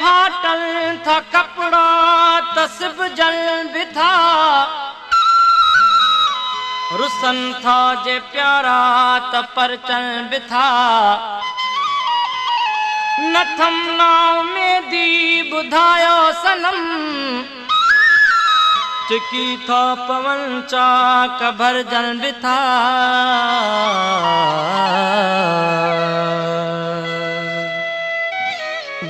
फाटल था कपड़ा तस्ब जल बिथा रुसन था जे प्यारा त परचल बिथा नथम नाव में दी बुधायो सनम चिकी था पवन चा कबर जल बिथा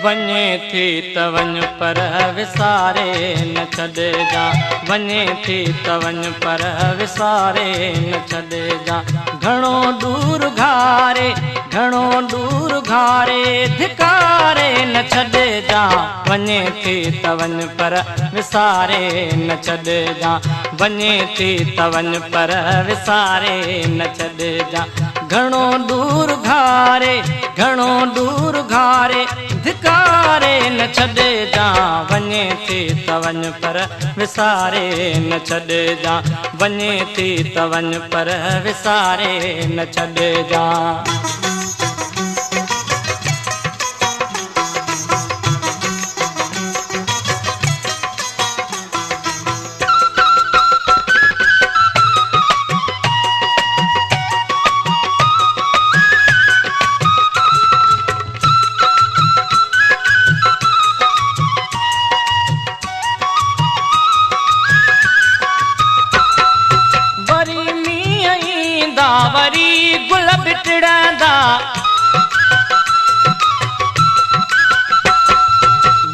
वने थी तवन पर विसारे न छॾे जा वने थी तवन पर विसारे न छॾे जा घणो दूर घारे धिकारे न छॾे जा वने थी तवन पर विसारे न छॾे जा वने थी तवन पर विसारे न छॾे जा घणो दूर घारे धिकारे न छॾे जा वने थी तवन पर विसारे न छॾे जा वने थी तवन पर विसारे न छॾे जा वरी गुल बिटड़ंदा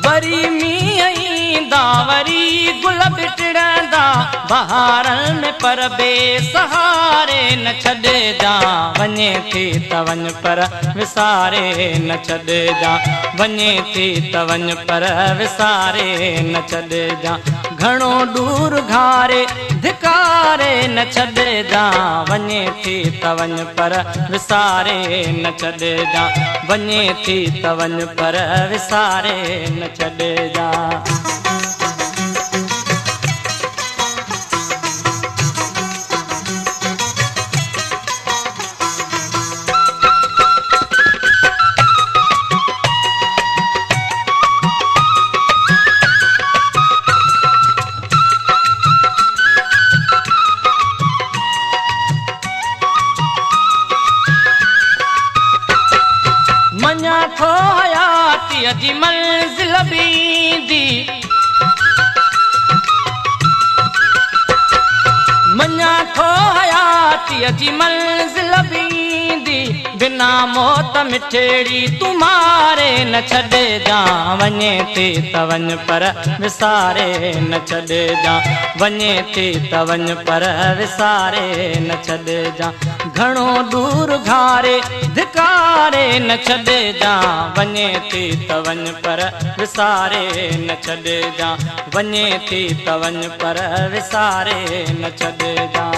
वरी मींह ईंदा वरी गुल बिटड़ंदा बहारनि में पर बेसहारे न छॾे जा वने थी तवन पर विसारे न छॾे जा वने थी तवन पर विसारे न छॾे जा घणो दूर घारे धिकारे न छॾे जा वने थी तवन पर विसारे न छॾे जा वने थी तवन पर विसारे न छॾे जा मञा थो हयातीअ जी मंज़िल बींदी मञा थो हयातीअ जी मंज़िल बींदी बिना मौत मिठेड़ी तुम्हारे न छॾे जा वने थी तवन पर विसारे न छॾे जा वने थी तवन पर विसारे न छॾे जा घणो दूर घारे धिकारे न छॾे जा वने थी तवन पर विसारे न छॾे जा वने थी तवन पर विसारे न छॾे जा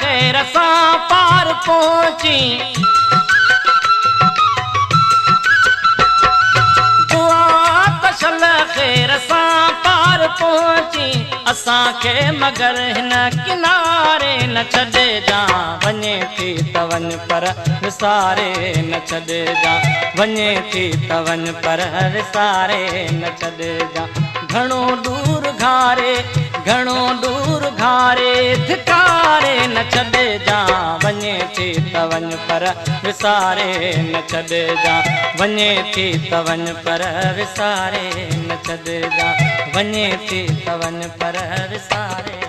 खैर सां पार पहुची दुआ तशल खैर सां पार पहुची असांखे मगर हिन किनारे न छॾे जा वने थी तवन पर विसारे न छॾे जा वने थी तवन पर विसारे न छॾे जा घणो दूर घारे धिकारे न छॾे जा वने थी तवन पर विसारे न छॾे जा वने थी तवन पर विसारे न छॾे जा वने थी तवन पर विसारे